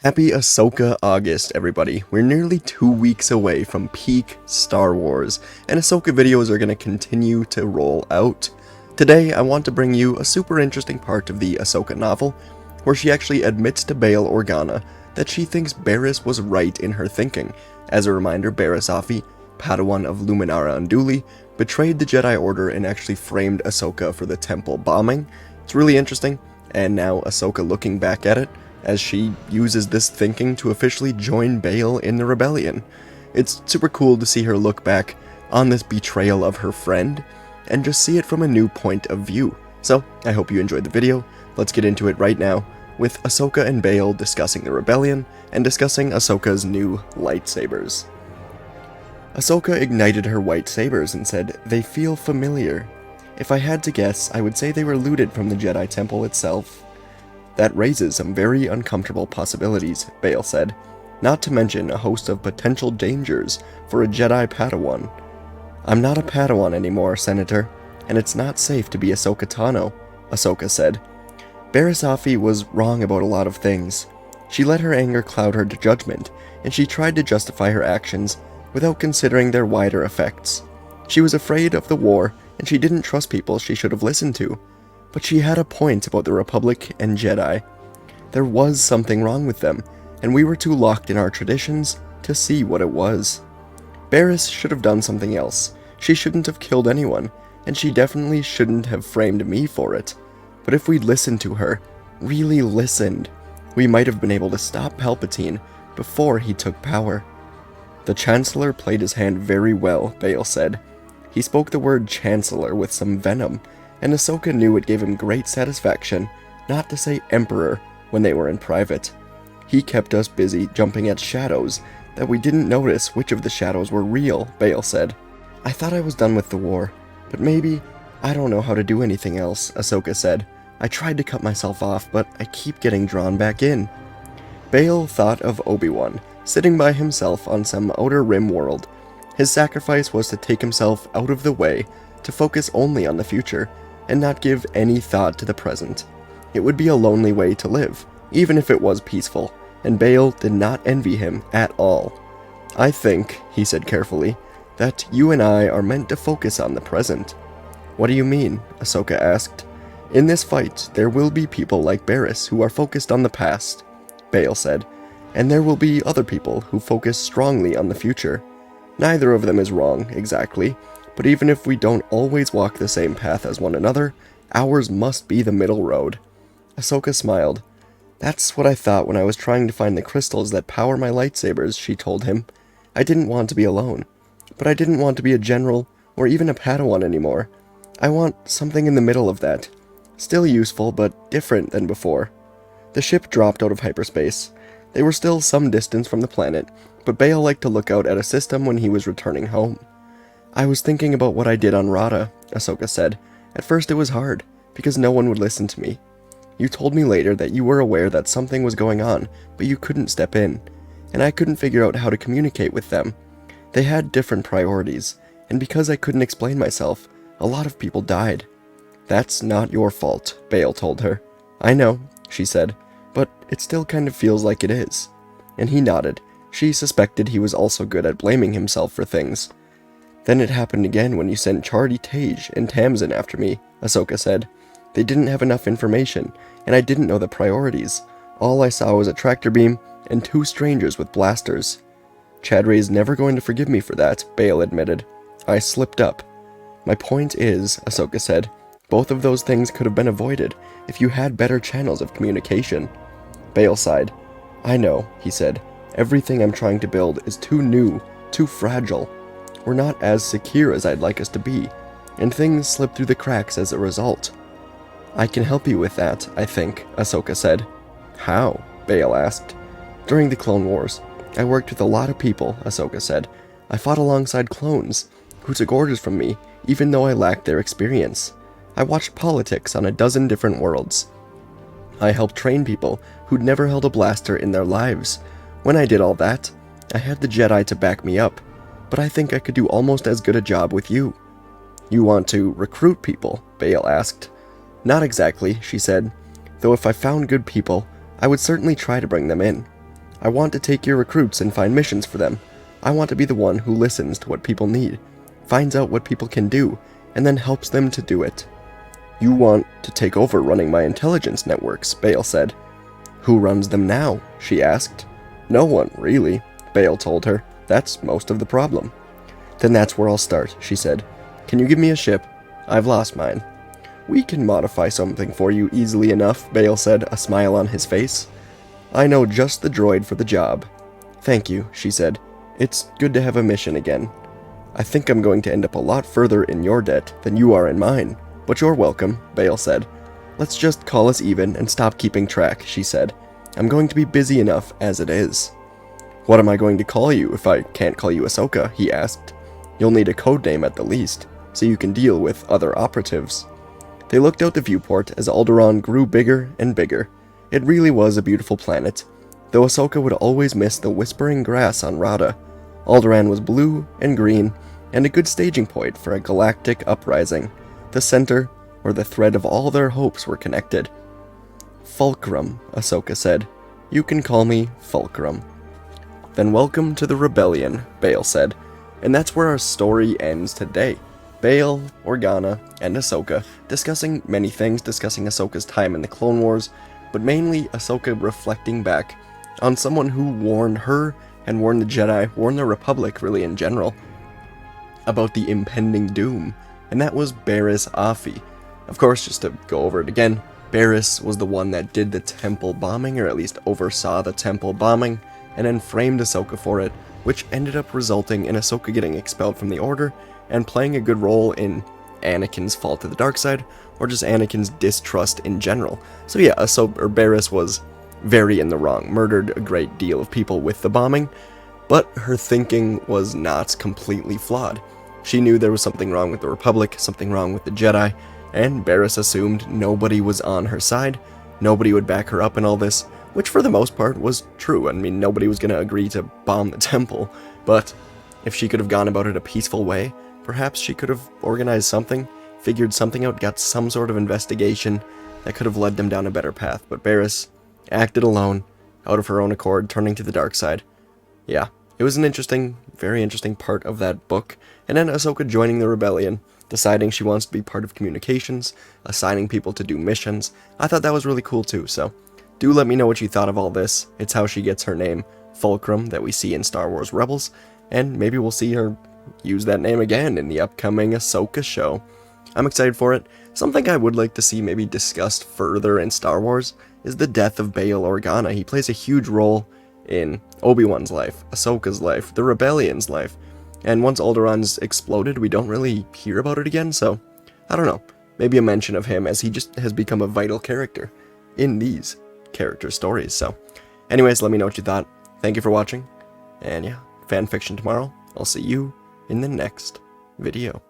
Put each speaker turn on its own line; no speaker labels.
Happy Ahsoka August, everybody. We're nearly 2 weeks away from peak Star Wars, and Ahsoka videos are going to continue to roll out. Today, I want to bring you a super interesting part of the Ahsoka novel, where she actually admits to Bail Organa that she thinks Barriss was right in her thinking. As a reminder, Barriss Offee, Padawan of Luminara Unduli, betrayed the Jedi Order and actually framed Ahsoka for the temple bombing. It's really interesting, and now Ahsoka looking back at it, as she uses this thinking to officially join Bail in the rebellion. It's super cool to see her look back on this betrayal of her friend, and just see it from a new point of view. So, I hope you enjoyed the video. Let's get into it right now, with Ahsoka and Bail discussing the rebellion, and discussing Ahsoka's new lightsabers. Ahsoka ignited her white sabers and said, "They feel familiar. If I had to guess, I would say they were looted from the Jedi Temple itself." "That raises some very uncomfortable possibilities," Bail said, "not to mention a host of potential dangers for a Jedi Padawan." "I'm not a Padawan anymore, Senator, and it's not safe to be Ahsoka Tano," Ahsoka said. Barriss Offee was wrong about a lot of things. She let her anger cloud her judgment, and she tried to justify her actions without considering their wider effects. She was afraid of the war, and she didn't trust people she should have listened to. But she had a point about the Republic and Jedi. There was something wrong with them, and we were too locked in our traditions to see what it was. Barriss should have done something else. She shouldn't have killed anyone, and she definitely shouldn't have framed me for it. But if we'd listened to her, really listened, we might have been able to stop Palpatine before he took power. "The Chancellor played his hand very well," Bail said. He spoke the word Chancellor with some venom, and Ahsoka knew it gave him great satisfaction not to say Emperor when they were in private. "He kept us busy jumping at shadows that we didn't notice which of the shadows were real," Bail said. "I thought I was done with the war, but maybe I don't know how to do anything else," Ahsoka said. "I tried to cut myself off, but I keep getting drawn back in." Bail thought of Obi-Wan, sitting by himself on some outer rim world. His sacrifice was to take himself out of the way, to focus only on the future, and not give any thought to the present. It would be a lonely way to live, even if it was peaceful, and Bail did not envy him at all. "I think," he said carefully, "that you and I are meant to focus on the present." "What do you mean?" Ahsoka asked. "In this fight, there will be people like Barriss who are focused on the past," Bail said, "and there will be other people who focus strongly on the future. Neither of them is wrong, exactly, but even if we don't always walk the same path as one another, ours must be the middle road." Ahsoka smiled. "That's what I thought when I was trying to find the crystals that power my lightsabers," she told him. "I didn't want to be alone. But I didn't want to be a general or even a Padawan anymore. I want something in the middle of that. Still useful, but different than before." The ship dropped out of hyperspace. They were still some distance from the planet, but Bail liked to look out at a system when he was returning home. "I was thinking about what I did on Rada," Ahsoka said. "At first it was hard, because no one would listen to me. You told me later that you were aware that something was going on, but you couldn't step in, and I couldn't figure out how to communicate with them. They had different priorities, and because I couldn't explain myself, a lot of people died." "That's not your fault," Bail told her. "I know," she said, "but it still kind of feels like it is." And he nodded. She suspected he was also good at blaming himself for things. "Then it happened again when you sent Chardy Tage and Tamsin after me," Ahsoka said. "They didn't have enough information, and I didn't know the priorities. All I saw was a tractor beam and two strangers with blasters." "Chadray's never going to forgive me for that," Bail admitted. "I slipped up." "My point is," Ahsoka said, "both of those things could have been avoided if you had better channels of communication." Bail sighed. "I know," he said. "Everything I'm trying to build is too new, too fragile. We're not as secure as I'd like us to be, and things slip through the cracks as a result." "I can help you with that, I think," Ahsoka said. "How?" Bail asked. "During the Clone Wars, I worked with a lot of people," Ahsoka said. "I fought alongside clones, who took orders from me, even though I lacked their experience. I watched politics on a dozen different worlds. I helped train people who'd never held a blaster in their lives. When I did all that, I had the Jedi to back me up, but I think I could do almost as good a job with you." "You want to recruit people?" Bail asked. "Not exactly," she said, "though if I found good people, I would certainly try to bring them in. I want to take your recruits and find missions for them. I want to be the one who listens to what people need, finds out what people can do, and then helps them to do it. You want to take over running my intelligence networks, Bale said. Who runs them now? She asked. No one, really, Bale told her. That's most of the problem. Then that's where I'll start, she said. Can you give me a ship? I've lost mine. We can modify something for you easily enough, Bale said, a smile on his face. I know just the droid for the job. Thank you, she said. It's good to have a mission again. I think I'm going to end up a lot further in your debt than you are in mine. But you're welcome, Bale said. Let's just call us even and stop keeping track, she said. I'm going to be busy enough as it is. What am I going to call you if I can't call you Ahsoka? He asked. You'll need a code name at the least, so you can deal with other operatives. They looked out the viewport as Alderaan grew bigger and bigger. It really was a beautiful planet, though Ahsoka would always miss the whispering grass on Rada. Alderaan was blue and green, and a good staging point for a galactic uprising. The center, where the thread of all their hopes were connected. Fulcrum, Ahsoka said. You can call me Fulcrum. Then welcome to the rebellion, Bale said. And that's where our story ends today. Bale, Organa, and Ahsoka discussing many things, discussing Ahsoka's time in the Clone Wars, but mainly Ahsoka reflecting back on someone who warned her and warned the Jedi, warned the Republic really in general, about the impending doom, and that was Barriss Offee. Of course, just to go over it again, Barriss was the one that did the temple bombing, or at least oversaw the temple bombing, and then framed Ahsoka for it, which ended up resulting in Ahsoka getting expelled from the Order, and playing a good role in Anakin's fall to the dark side, or just Anakin's distrust in general. So yeah, Barriss was very in the wrong, murdered a great deal of people with the bombing, but her thinking was not completely flawed. She knew there was something wrong with the Republic, something wrong with the Jedi, and Barriss assumed nobody was on her side, nobody would back her up in all this, which for the most part was true. I mean, nobody was going to agree to bomb the temple, but if she could have gone about it a peaceful way, perhaps she could have organized something, figured something out, got some sort of investigation that could have led them down a better path. But Barriss acted alone, out of her own accord, turning to the dark side. Yeah, it was an interesting, very interesting part of that book. And then Ahsoka joining the rebellion, deciding she wants to be part of communications, assigning people to do missions. I thought that was really cool too, so do let me know what you thought of all this. It's how she gets her name, Fulcrum, that we see in Star Wars Rebels, and maybe we'll see her use that name again in the upcoming Ahsoka show. I'm excited for it. Something I would like to see maybe discussed further in Star Wars is the death of Bail Organa. He plays a huge role in Obi-Wan's life, Ahsoka's life, the Rebellion's life, and once Alderaan's exploded, we don't really hear about it again, so I don't know. Maybe a mention of him, as he just has become a vital character in these character stories. So anyways, let me know what you thought. Thank you for watching, and yeah, fanfiction tomorrow. I'll see you in the next video.